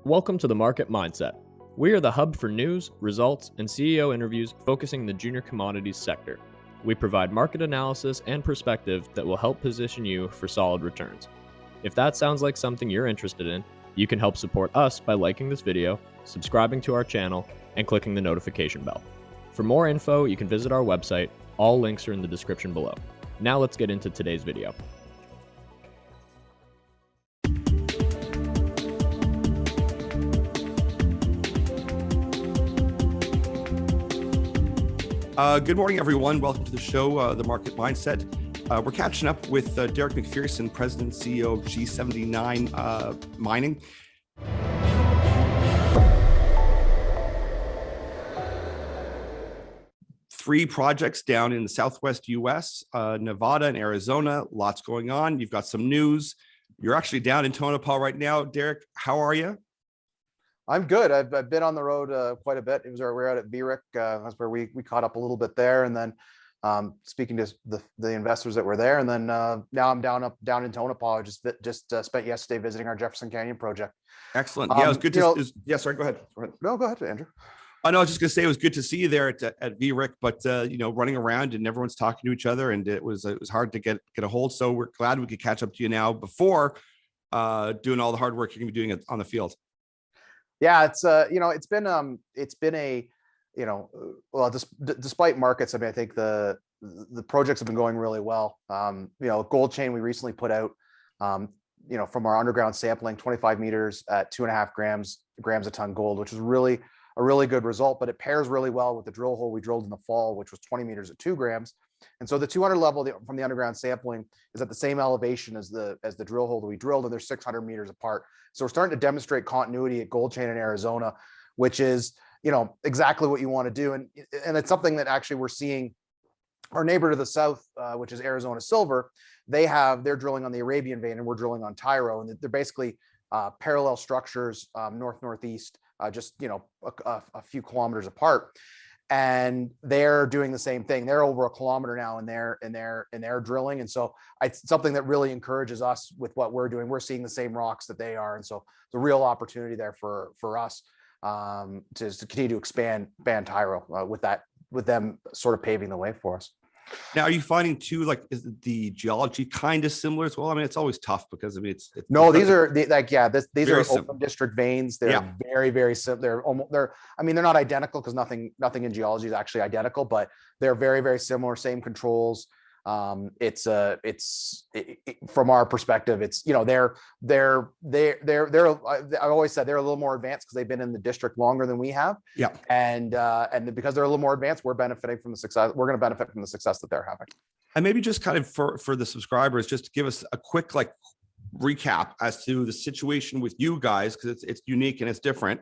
Welcome to the Market Mindset. We are the hub for news, results, and CEO interviews focusing the junior commodities sector. We provide market analysis and perspective that will help position you for solid returns. If that sounds like something you're interested in, you can help support us by liking this video, subscribing to our channel, and clicking the notification bell. For more info, you can visit our website. All links are in the description below. Now let's get into today's video. Good morning, everyone. Welcome to the show, The Market Mindset. We're catching up with Derek Macpherson, President and CEO of Gold79 Mining. Three projects down in the Southwest US, Nevada and Arizona. Lots going on. You've got some news. You're actually down in Tonopah right now. Derek, how are you? I'm good. I've been on the road quite a bit. We're out at VRIC. That's where we caught up a little bit there, and then speaking to the investors that were there, and then now I'm down in Tonopah. Just spent yesterday visiting our Jefferson Canyon project. Excellent. Yeah, it was good to. Yeah, sorry. Go ahead. No, go ahead, Andrew. I know. I was just going to say it was good to see you there at VRIC, but running around and everyone's talking to each other, and it was hard to get a hold. So we're glad we could catch up to you now before doing all the hard work you're going to be doing on the field. Yeah, it's despite markets, I mean, I think the projects have been going really well. Gold Chain, we recently put out, from our underground sampling, 25 meters at 2.5 grams a ton gold, which is really a really good result, but it pairs really well with the drill hole we drilled in the fall, which was 20 meters at 2 grams. And so the 200 level from the underground sampling is at the same elevation as the drill hole that we drilled, and they're 600 meters apart. So we're starting to demonstrate continuity at Gold Chain in Arizona, which is, exactly what you want to do. And it's something that actually we're seeing our neighbor to the south, which is Arizona Silver. They're drilling on the Arabian vein and we're drilling on TYRO, and they're basically parallel structures, northeast, just, a few kilometers apart. And they're doing the same thing. They're over 1 kilometer now in their drilling, and so it's something that really encourages us with what we're doing. We're seeing the same rocks that they are, and so it's a real opportunity there for us to continue to expand TYRO with them sort of paving the way for us. Now, are you finding too, is the geology kind of similar as well? I mean, it's always tough because it's no, these are open district veins. They're very, very simple. They're not identical because nothing in geology is actually identical, but they're very, very similar, same controls. From our perspective, it's, they're I've always said they're a little more advanced because they've been in the district longer than we have. Yeah. And because they're a little more advanced, we're benefiting from the success. We're going to benefit from the success that they're having. And maybe just kind of for the subscribers, just to give us a quick recap as to the situation with you guys, because it's unique and it's different.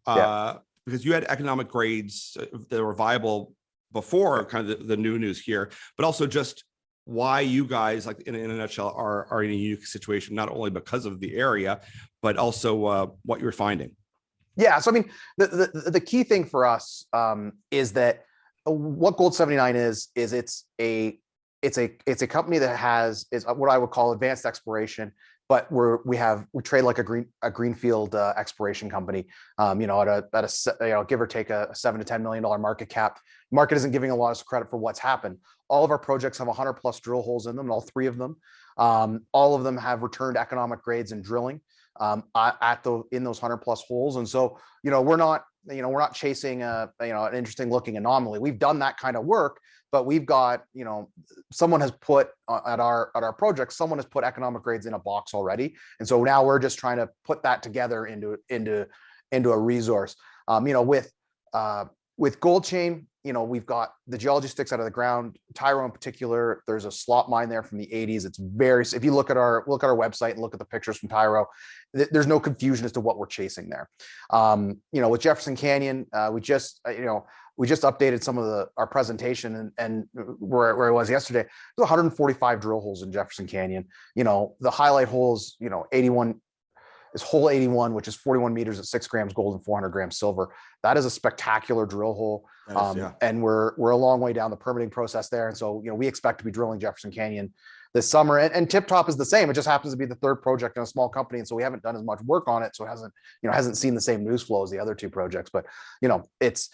Because you had economic grades that were viable before kind of the new news here, but also just why you guys, in a nutshell, are in a unique situation, not only because of the area, but also what you're finding. Yeah. So, I mean, the key thing for us is that what Gold79 is it's a company that is what I would call advanced exploration, but we trade like a greenfield exploration company, at a give or take a $7 to $10 million market cap. Market isn't giving a lot of credit for what's happened. All of our projects have 100 plus drill holes in them, all 3 of them. All of them have returned economic grades in drilling in those 100 plus holes. And so, we're not chasing an interesting looking anomaly. We've done that kind of work, but we've got, someone has put at our project, someone has put economic grades in a box already. And so now we're just trying to put that together into a resource. With Gold Chain, we've got the geology sticks out of the ground. TYRO in particular, there's a slot mine there from the 80s. It's if you look at our website and look at the pictures from TYRO, there's no confusion as to what we're chasing there. With Jefferson Canyon, we just updated some of our presentation and where it was yesterday. There's 145 drill holes in Jefferson Canyon. The highlight holes, 81. Is hole 81, which is 41 meters at 6 grams gold and 400 grams silver. That is a spectacular drill hole. And we're a long way down the permitting process there. And so, we expect to be drilling Jefferson Canyon this summer. And Tip Top is the same. It just happens to be the third project in a small company, and so we haven't done as much work on it, so it hasn't seen the same news flow as the other two projects. But it's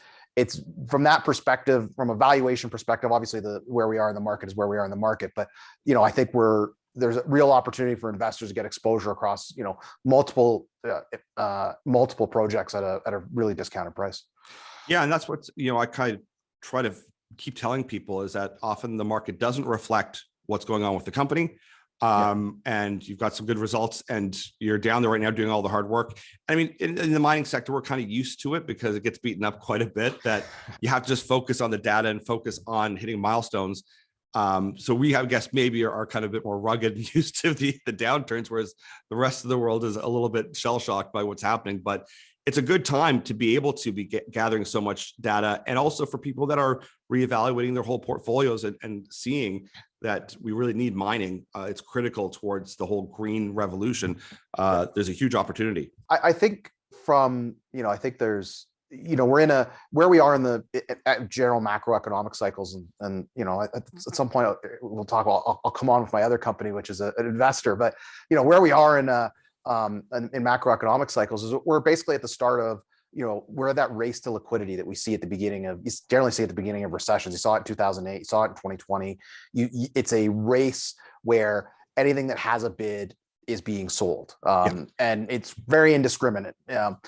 from that perspective, from a valuation perspective, obviously where we are in the market is where we are in the market. But I think there's a real opportunity for investors to get exposure across multiple projects at a really discounted price. Yeah, and that's what I kind of try to keep telling people, is that often the market doesn't reflect what's going on with the company. And you've got some good results, and you're down there right now doing all the hard work. I mean, in the mining sector, we're kind of used to it because it gets beaten up quite a bit, that you have to just focus on the data and focus on hitting milestones. So we have, I guess, maybe are kind of a bit more rugged and used to the downturns, whereas the rest of the world is a little bit shell shocked by what's happening. But it's a good time to be able to be gathering so much data, and also for people that are reevaluating their whole portfolios and seeing that we really need mining. It's critical towards the whole green revolution. There's a huge opportunity. I think I think there's, we're in where we are in the general macroeconomic cycles, and at some point we'll talk about, I'll come on with my other company, which is an investor, but where we are in macroeconomic cycles is we're basically at the start of, we're at that race to liquidity that we see at the beginning of, you generally see at the beginning of recessions. You saw it in 2008, you saw it in 2020. It's a race where anything that has a bid is being sold. And it's very indiscriminate. But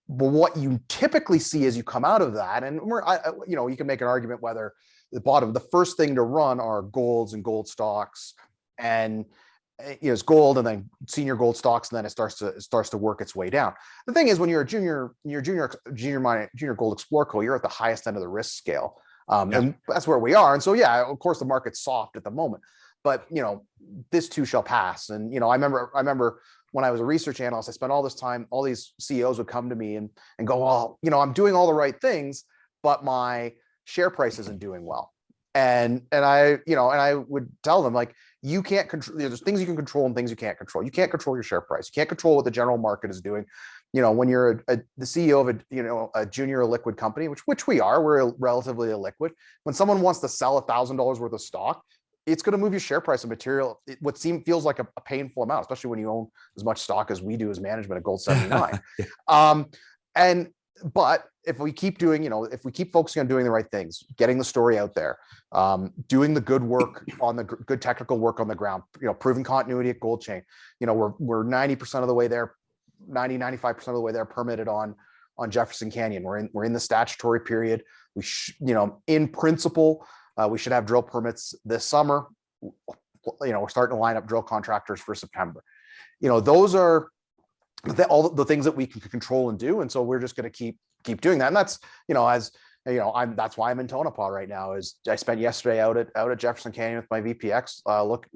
what you typically see as you come out of that, and you can make an argument whether the first thing to run are golds and gold stocks, and it's gold and then senior gold stocks, and then it starts to work its way down. The thing is, when you're a junior gold explorer co, you're at the highest end of the risk scale, and that's where we are. And so, of course, the market's soft at the moment, but this too shall pass. And I remember when I was a research analyst, I spent all this time, all these CEOs would come to me and go, well, I'm doing all the right things, but my share price isn't doing well. And I would tell them, like, you can't control, there's things you can control and things you can't control. You can't control your share price. You can't control what the general market is doing. When you're the CEO of a junior illiquid company, which we are, we're relatively illiquid. When someone wants to sell $1,000 worth of stock, it's going to move your share price of material. Feels like a painful amount, especially when you own as much stock as we do as management at Gold79. But if we keep doing, if we keep focusing on doing the right things, getting the story out there, doing the good work on the good technical work on the ground, proving continuity at Gold Chain, we're 90% of the way there, 95% of the way there, permitted on Jefferson Canyon. We're in the statutory period. In principle, we should have drill permits this summer. We're starting to line up drill contractors for September. Those are all the things that we can control and do. And so we're just going to keep doing that. And that's, that's why I'm in Tonopah right now. Is I spent yesterday out at Jefferson Canyon with my VPX.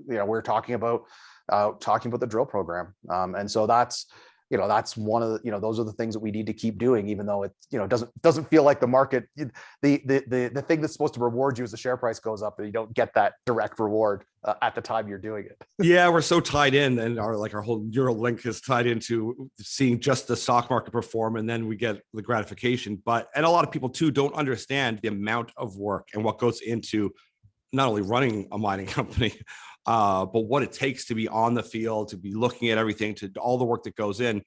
We're talking about the drill program. And so that's one of the, those are the things that we need to keep doing, even though it, doesn't feel like the market, the thing that's supposed to reward you as the share price goes up, and you don't get that direct reward at the time you're doing it. Yeah, we're so tied in, and our whole neural link is tied into seeing just the stock market perform, and then we get the gratification. And a lot of people too don't understand the amount of work and what goes into not only running a mining company, but what it takes to be on the field, to be looking at everything, to all the work that goes in.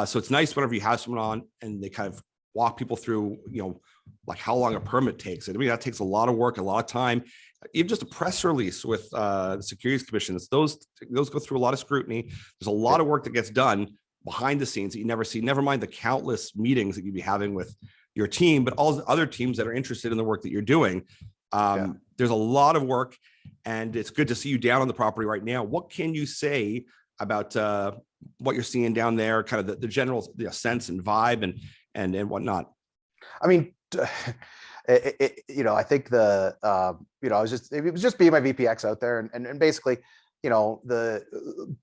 So it's nice whenever you have someone on and they kind of walk people through, like how long a permit takes. I mean, that takes a lot of work, a lot of time. Even just a press release with the Securities Commission, those go through a lot of scrutiny. There's a lot of work that gets done behind the scenes that you never see, never mind the countless meetings that you'd be having with your team, but all the other teams that are interested in the work that you're doing. There's a lot of work, and it's good to see you down on the property right now. What can you say about what you're seeing down there, kind of the general sense and vibe and whatnot? I mean, I think it was just being my VPX out there, and basically, the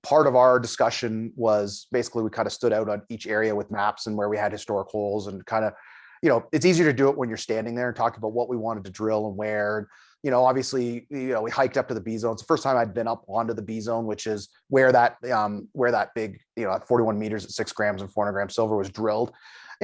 part of our discussion was basically we kind of stood out on each area with maps and where we had historic holes, and kind of, it's easier to do it when you're standing there and talking about what we wanted to drill and where. obviously, we hiked up to the B zone. It's the first time I'd been up onto the B zone, which is where that big, at 41 meters at 6 grams and 400 grams silver was drilled.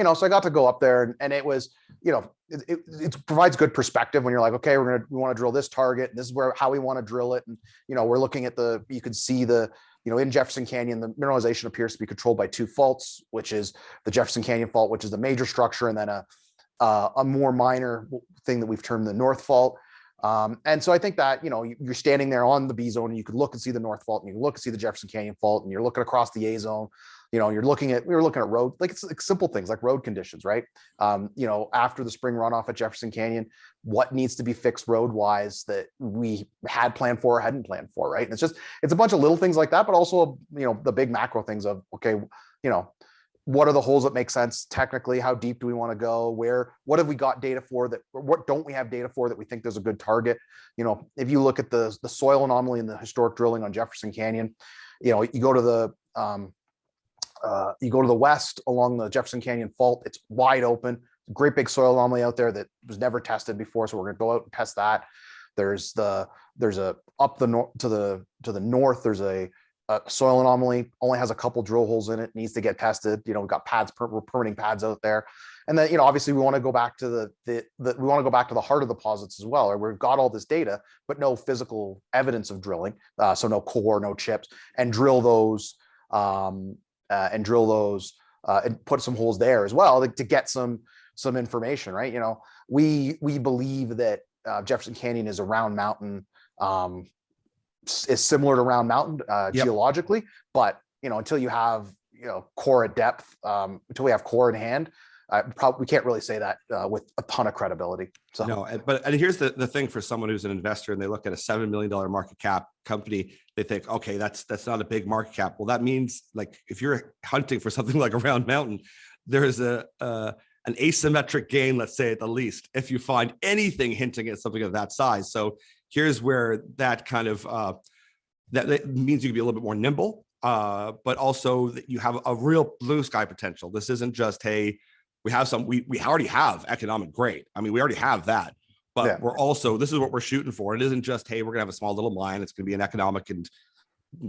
So I got to go up there, and it was, it provides good perspective when you're like, okay, we want to drill this target, and this is how we want to drill it. And, we're looking at you could see in Jefferson Canyon, the mineralization appears to be controlled by 2 faults, which is the Jefferson Canyon fault, which is the major structure, and then a more minor thing that we've termed the North Fault. And so I think that, you're standing there on the B zone, and you could look and see the North Fault, and you can look and see the Jefferson Canyon Fault, and you're looking across the A zone. We were looking at road, it's like simple things like road conditions, right? After the spring runoff at Jefferson Canyon, what needs to be fixed road wise that we had planned for or hadn't planned for, right? And it's a bunch of little things like that, but also, the big macro things of, okay, what are the holes that make sense technically? How deep do we want to go? What have we got data for that? Or what don't we have data for that we think there's a good target? If you look at the soil anomaly in the historic drilling on Jefferson Canyon, you go to the west along the Jefferson Canyon Fault. It's wide open, great big soil anomaly out there that was never tested before. So we're going to go out and test that. There's up to the north. There's a soil anomaly, only has a couple drill holes in it, needs to get tested. We've got pads, we're permitting pads out there. And then, obviously we want to go back to we want to go back to the heart of the deposits as well, where we've got all this data, but no physical evidence of drilling. So no core, no chips, and drill those, and put some holes there as well to get some information, right? We believe that Jefferson Canyon is a round mountain, is similar to Round Mountain geologically, but until you have core at depth, until we have core in hand, we can't really say that with a ton of credibility. So no, and here's the thing for someone who's an investor and they look at a $7 million market cap company, they think, okay, that's not a big market cap. Well, that means like if you're hunting for something like a Round Mountain, there's an asymmetric gain, let's say at the least, if you find anything hinting at something of that size. So here's where that kind of that means you can be a little bit more nimble, but also that you have a real blue sky potential. This isn't just, hey, we already have economic grade. I mean, we already have that, but we're also, this is what we're shooting for. It isn't just, hey, we're gonna have a small little mine. It's gonna be an economic, and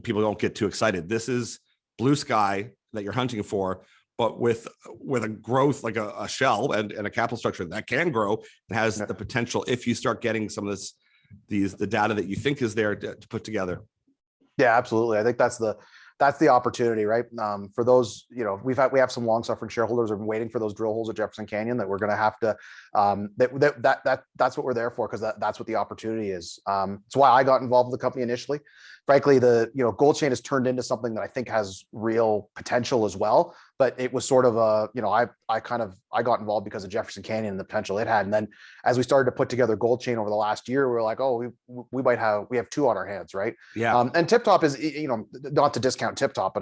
people don't get too excited. This is blue sky that you're hunting for, but with a growth like a shell and a capital structure that can grow and has the potential, if you start getting some of the data that you think is there to put together. Yeah, absolutely. I think that's the opportunity, right? For those, we have some long suffering shareholders who have been waiting for those drill holes at Jefferson Canyon that we're going to have to, that's what we're there for. Cause that's what the opportunity is. It's why I got involved with the company initially. Frankly, the gold chain has turned into something that I think has real potential as well, but it was sort of I got involved because of Jefferson Canyon and the potential it had. And then as we started to put together gold chain over the last year, we were like, oh, we have 2 on our hands. Right. Yeah. And Tip Top is, not to discount Tip Top, but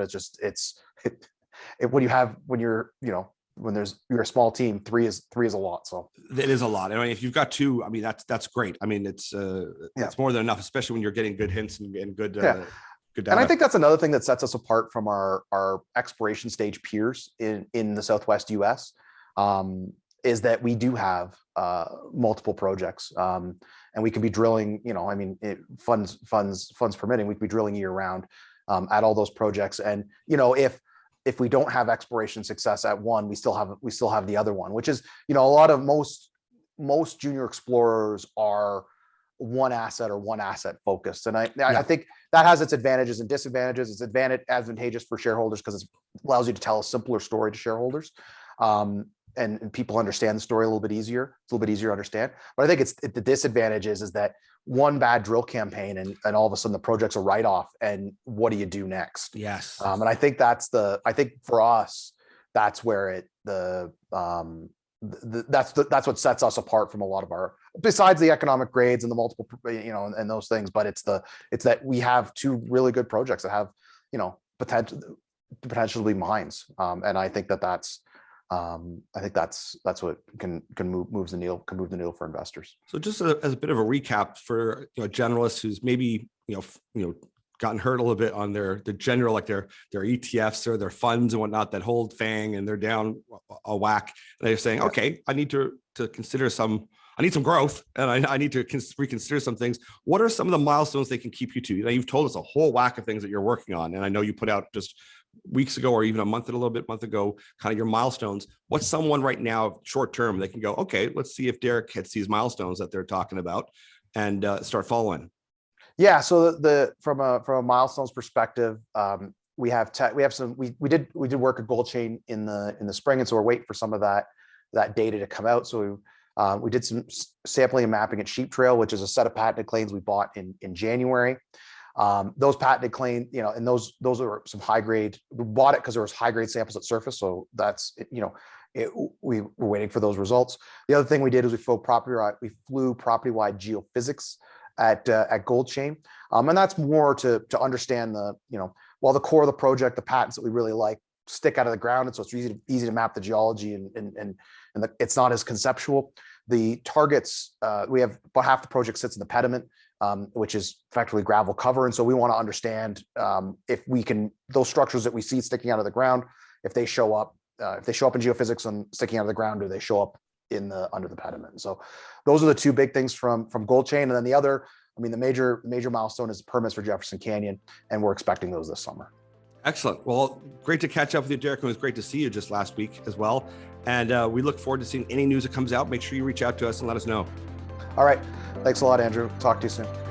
you're a small team, three is a lot. So it is a lot. I mean, if you've got 2, I mean, that's great. I mean, it's more than enough, especially when you're getting good hints and good data. And I think that's another thing that sets us apart from our exploration stage peers in the Southwest US, is that we do have multiple projects, and we can be drilling, funds permitting, we can be drilling year round at all those projects. And if we don't have exploration success at one, we still have the other one, which is, a lot of most junior explorers are one asset focused. And I think that has its advantages and disadvantages. It's advantageous for shareholders because it allows you to tell a simpler story to shareholders. And people understand the story a little bit easier. It's a little bit easier to understand. But I think the disadvantage is that one bad drill campaign and all of a sudden the project's a write-off, and what do you do next? Yes. And I think for us, that's where that's what sets us apart from a lot of our, besides the economic grades and the multiple, and those things, but it's that we have 2 really good projects that have, potential to be mines. And I think that's what can move the needle for investors. So just as a bit of a recap for a generalist who's maybe gotten hurt a little bit on the general, like their ETFs or their funds and whatnot that hold FANG and they're down a whack, and they're saying, okay, I need to consider some I need some growth and I need to reconsider some things. What are some of the milestones they can keep you to? You know, you've told us a whole whack of things that you're working on. And I know you put out just weeks ago or even a month ago, kind of your milestones. What's someone right now, short term, they can go, okay, let's see if Derek hits these milestones that they're talking about and start following. Yeah. So from a milestones perspective, we did work a gold chain in the spring, and so we're waiting for some of that data to come out. So we did some sampling and mapping at Sheep Trail, which is a set of patented claims we bought in January. Those patented claims, you know, and those are some high grade. We bought it because there was high grade samples at surface, so that's, you know, we were waiting for those results. The other thing we did is we flew property-wide geophysics at Gold Chain, and that's more to understand while the core of the project, the patents that we really like, stick out of the ground, and so it's easy to map the geology and it's not as conceptual. The targets, we have about half the project sits in the pediment, which is effectively gravel cover, and so we want to understand if we can, those structures that we see sticking out of the ground, if they show up in geophysics and sticking out of the ground, do they show up under the pediment? So those are the two big things from Gold Chain. And then the other, I mean, the major milestone is permits for Jefferson Canyon, and we're expecting those this summer. Excellent. Well, great to catch up with you, Derek. It was great to see you just last week as well. And we look forward to seeing any news that comes out. Make sure you reach out to us and let us know. All right. Thanks a lot, Andrew. Talk to you soon.